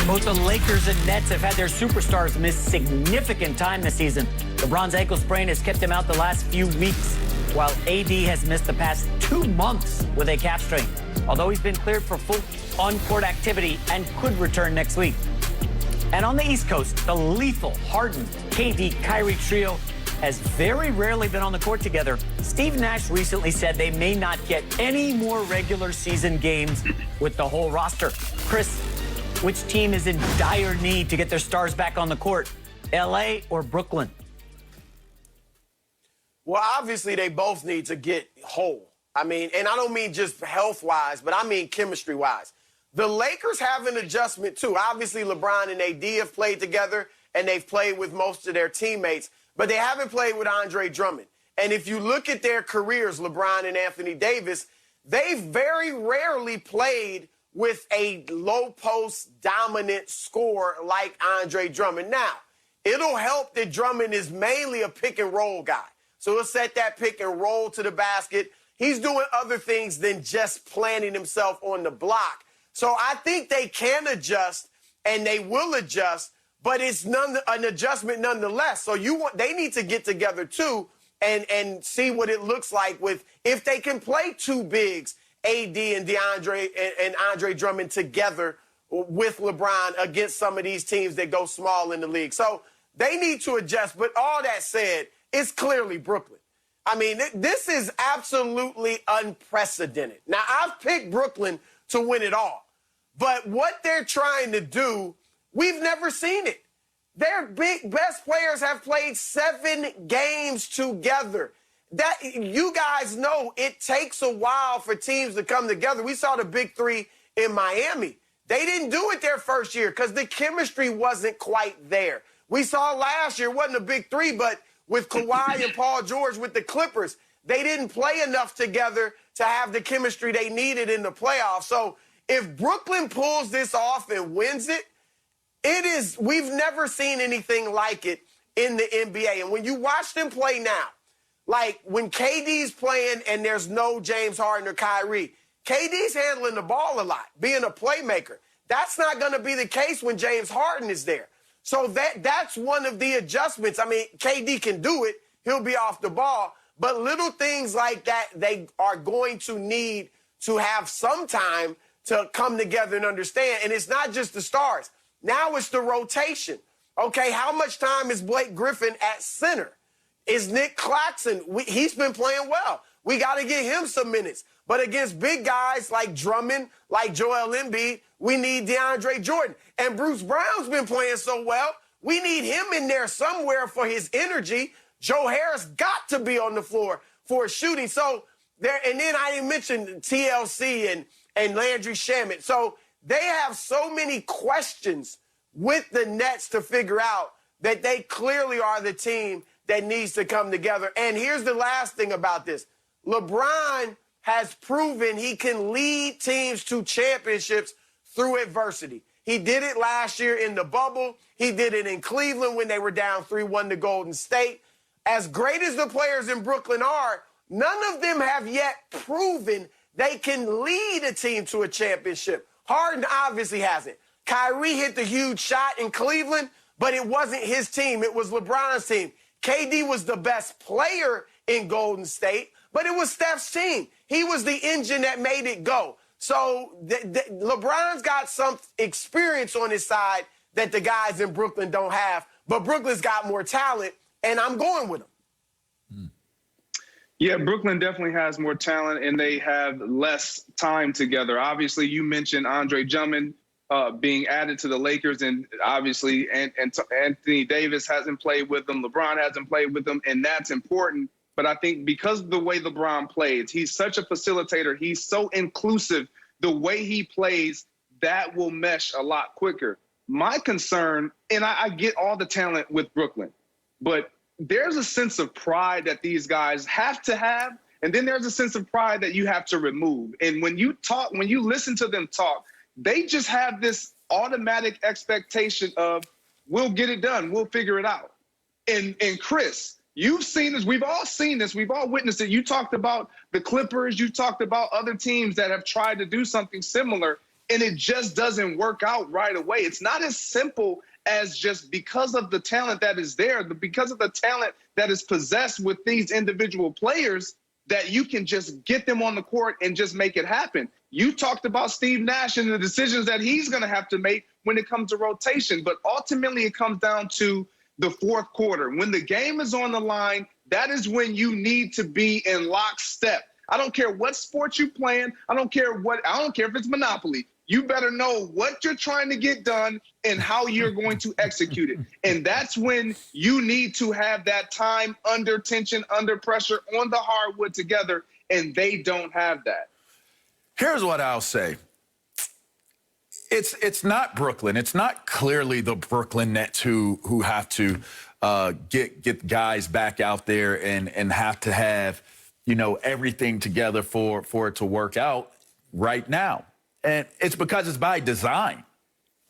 Both the Lakers and Nets have had their superstars miss significant time this season. LeBron's ankle sprain has kept him out the last few weeks, while AD has missed the past 2 months with a calf strain, although he's been cleared for full on-court activity and could return next week. And on the East Coast, the lethal Harden, KD, Kyrie trio has very rarely been on the court together. Steve Nash recently said they may not get any more regular season games with the whole roster. Chris, which team is in dire need to get their stars back on the court, LA or Brooklyn? Well, obviously, they both need to get whole. I mean, and I don't mean just health-wise, but I mean chemistry-wise. The Lakers have an adjustment, too. Obviously, LeBron and AD have played together, and they've played with most of their teammates, but they haven't played with Andre Drummond. And if you look at their careers, LeBron and Anthony Davis, they've very rarely played with a low-post dominant scorer like Andre Drummond. Now, it'll help that Drummond is mainly a pick-and-roll guy. So he'll set that pick and roll to the basket. He's doing other things than just planting himself on the block. So I think they can adjust, and they will adjust, but it's an adjustment nonetheless. So they need to get together, too, and see what it looks like with if they can play two bigs, AD and DeAndre and Andre Drummond together with LeBron against some of these teams that go small in the league. So they need to adjust. But all that said, it's clearly Brooklyn. I mean, this is absolutely unprecedented. Now, I've picked Brooklyn to win it all. But what they're trying to do, we've never seen it. Their best players have played 7 games together. That you guys know it takes a while for teams to come together. We saw the big three in Miami. They didn't do it their first year because the chemistry wasn't quite there. We saw last year, it wasn't a big three, but with Kawhi and Paul George with the Clippers, they didn't play enough together to have the chemistry they needed in the playoffs. So if Brooklyn pulls this off and wins it, we've never seen anything like it in the NBA. And when you watch them play now, like when KD's playing and there's no James Harden or Kyrie, KD's handling the ball a lot, being a playmaker. That's not going to be the case when James Harden is there. So that's one of the adjustments. I mean, KD can do it. He'll be off the ball. But little things like that, they are going to need to have some time to come together and understand. And it's not just the stars. Now it's the rotation. Okay, how much time is Blake Griffin at center? Is Nick Claxton? He's been playing well. We got to get him some minutes. But against big guys like Drummond, like Joel Embiid, we need DeAndre Jordan. And Bruce Brown's been playing so well, we need him in there somewhere for his energy. Joe Harris got to be on the floor for his shooting. So there, and then I didn't mention TLC and Landry Shamet. So they have so many questions with the Nets to figure out that they clearly are the team that needs to come together. And here's the last thing about this. LeBron has proven he can lead teams to championships through adversity. He did it last year in the bubble. He did it in Cleveland when they were down 3-1 to Golden State. As great as the players in Brooklyn are, none of them have yet proven they can lead a team to a championship. Harden obviously hasn't. Kyrie hit the huge shot in Cleveland, but it wasn't his team. It was LeBron's team. KD was the best player in Golden State, but it was Steph's team. He was the engine that made it go. So LeBron's got some experience on his side that the guys in Brooklyn don't have, but Brooklyn's got more talent, and I'm going with them. Yeah, Brooklyn definitely has more talent, and they have less time together. Obviously, you mentioned Andre Drummond being added to the Lakers, and obviously Anthony Davis hasn't played with them. LeBron hasn't played with them, and that's important. But I think because of the way LeBron plays, he's such a facilitator. He's so inclusive. The way he plays, that will mesh a lot quicker. My concern, and I get all the talent with Brooklyn, but there's a sense of pride that these guys have to have, and then there's a sense of pride that you have to remove. And when you listen to them talk, they just have this automatic expectation of, we'll get it done, we'll figure it out. And Chris, you've seen this, we've all seen this, we've all witnessed it. You talked about the Clippers, you talked about other teams that have tried to do something similar. and it just doesn't work out right away. It's not as simple as just because of the talent that is there, because of the talent that is possessed with these individual players, that you can just get them on the court and just make it happen. You talked about Steve Nash and the decisions that he's going to have to make when it comes to rotation, but ultimately it comes down to the fourth quarter. When the game is on the line, that is when you need to be in lockstep. I don't care what sport you're playing. I don't care if it's Monopoly. You better know what you're trying to get done and how you're going to execute it. And that's when you need to have that time under tension, under pressure, on the hardwood together, and they don't have that. Here's what I'll say. It's not Brooklyn. It's not clearly the Brooklyn Nets who have to get guys back out there and have to have, everything together for it to work out right now. And it's because it's by design,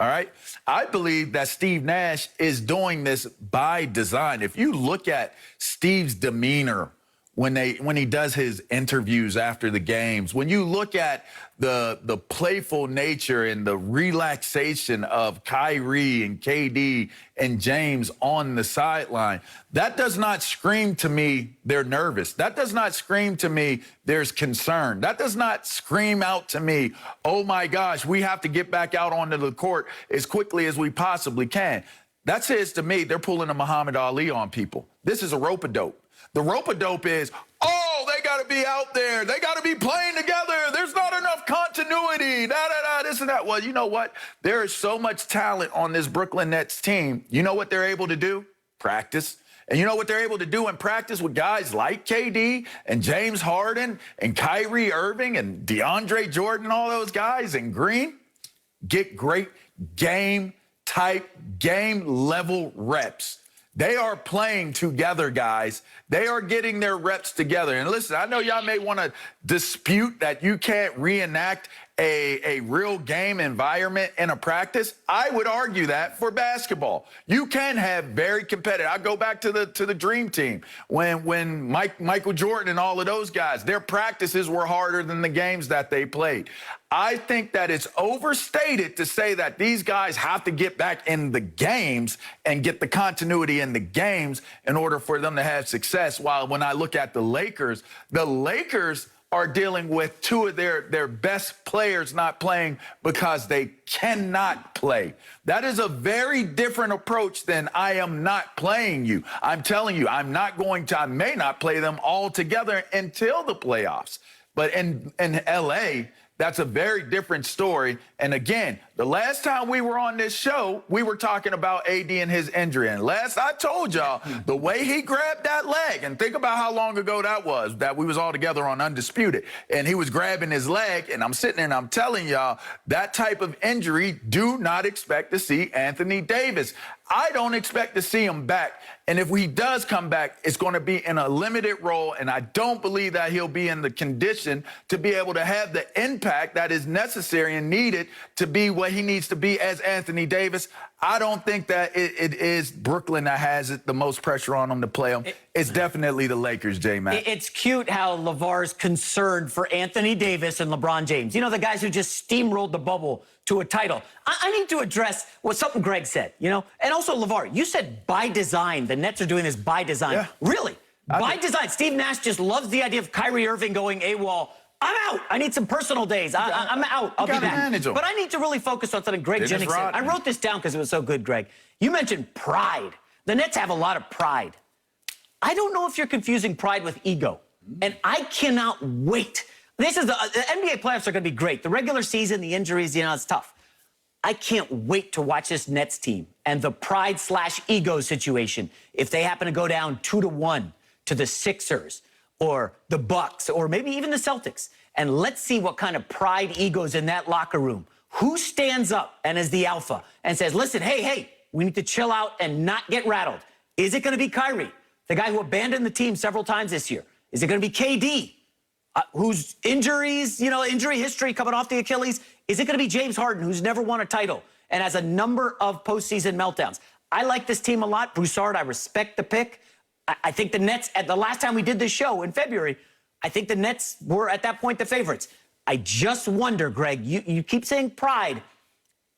all right? I believe that Steve Nash is doing this by design. If you look at Steve's demeanor when he does his interviews after the games, when you look at the playful nature and the relaxation of Kyrie and KD and James on the sideline, that does not scream to me they're nervous. That does not scream to me there's concern. That does not scream out to me, oh my gosh, we have to get back out onto the court as quickly as we possibly can. That says to me they're pulling a Muhammad Ali on people. This is a rope-a-dope. The rope-a-dope is, oh, they got to be out there. They got to be playing together. There's not enough continuity, this and that. Well, you know what? There is so much talent on this Brooklyn Nets team. You know what they're able to do? Practice. And you know what they're able to do in practice with guys like KD and James Harden and Kyrie Irving and DeAndre Jordan, all those guys, and Green? Get great game-type, game-level reps. They are playing together, guys. They are getting their reps together. And listen, I know y'all may want to dispute that you can't reenact a real game environment in a practice. I would argue that for basketball. You can have very competitive. I go back to the Dream Team when Michael Jordan and all of those guys, their practices were harder than the games that they played. I think that it's overstated to say that these guys have to get back in the games and get the continuity in the games in order for them to have success. While when I look at the Lakers are dealing with two of their best players not playing because they cannot play. That is a very different approach than I am not playing you. I'm telling you, I may not play them all together until the playoffs. But in LA, that's a very different story. And again, the last time we were on this show, we were talking about AD and his injury. And last I told y'all, the way he grabbed that leg, and think about how long ago that was, that we was all together on Undisputed, and he was grabbing his leg, and I'm sitting there and I'm telling y'all, that type of injury, do not expect to see Anthony Davis. I don't expect to see him back. And if he does come back, it's going to be in a limited role, and I don't believe that he'll be in the condition to be able to have the impact that is necessary and needed to be what he needs to be as Anthony Davis. I don't think that it is Brooklyn that has the most pressure on them to play him. It's definitely the Lakers, J-Mac. It's cute how LeVar's concerned for Anthony Davis and LeBron James. You know, the guys who just steamrolled the bubble to a title. I need to address something Greg said, and also LeVar, you said by design. The Nets are doing this by design. Yeah. Really? By design. Steve Nash just loves the idea of Kyrie Irving going AWOL. I'm out. I need some personal days. I'm out. I'll be back. But I need to really focus on something Greg Jennings said. I wrote this down because it was so good, Greg. You mentioned pride. The Nets have a lot of pride. I don't know if you're confusing pride with ego. And I cannot wait. The NBA playoffs are going to be great. The regular season, the injuries, it's tough. I can't wait to watch this Nets team and the pride/ego situation. If they happen to go down 2-1 to the Sixers or the Bucks or maybe even the Celtics, and let's see what kind of pride ego's in that locker room. Who stands up and is the alpha and says, listen, hey, we need to chill out and not get rattled? Is it going to be Kyrie, the guy who abandoned the team several times this year? Is it going to be KD? Whose injuries, injury history coming off the Achilles? Is it going to be James Harden, who's never won a title and has a number of postseason meltdowns? I like this team a lot. Broussard, I respect the pick. I think the Nets, at the last time we did this show in February, I think the Nets were at that point the favorites. I just wonder, Greg, you keep saying pride.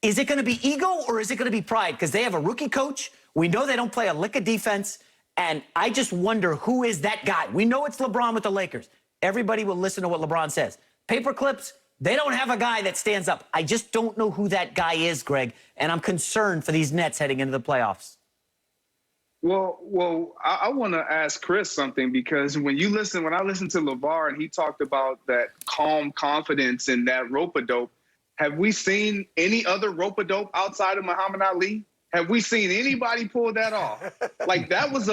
Is it going to be ego or is it going to be pride? Because they have a rookie coach. We know they don't play a lick of defense. And I just wonder who is that guy. We know it's LeBron with the Lakers. Everybody will listen to what LeBron says. Paper clips, they don't have a guy that stands up. I just don't know who that guy is, Greg. And I'm concerned for these Nets heading into the playoffs. Well, I want to ask Chris something, because when I listened to LeVar and he talked about that calm confidence and that rope-a-dope, have we seen any other rope-a-dope outside of Muhammad Ali? Have we seen anybody pull that off? Like, that was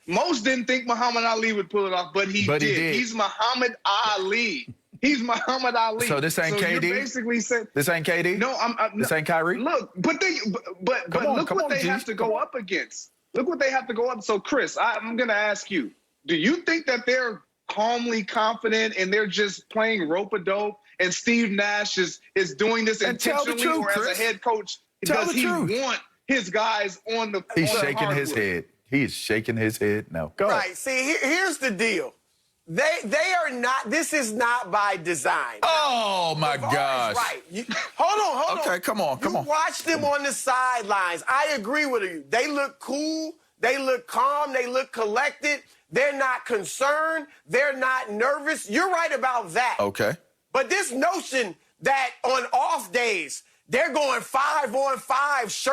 most didn't think Muhammad Ali would pull it off, but he did. He's Muhammad Ali. He's Muhammad Ali. So this ain't KD? You're basically saying this ain't KD? No, this ain't Kyrie? Look, but look what they have to go up against. Look what they have to go up. So, Chris, I'm going to ask you, do you think that they're calmly confident and they're just playing rope-a-dope, and Steve Nash is doing this intentionally, or as a head coach, does he want his guys on the He's shaking hardwood? his head. He is shaking his head now. Go ahead. Right. See, here's the deal. They are not. This is not by design. Oh my gosh! Right. Hold on. Okay, come on. You watch them on the sidelines. I agree with you. They look cool. They look calm. They look collected. They're not concerned. They're not nervous. You're right about that. Okay. But this notion that on off days they're going 5-on-5 shirt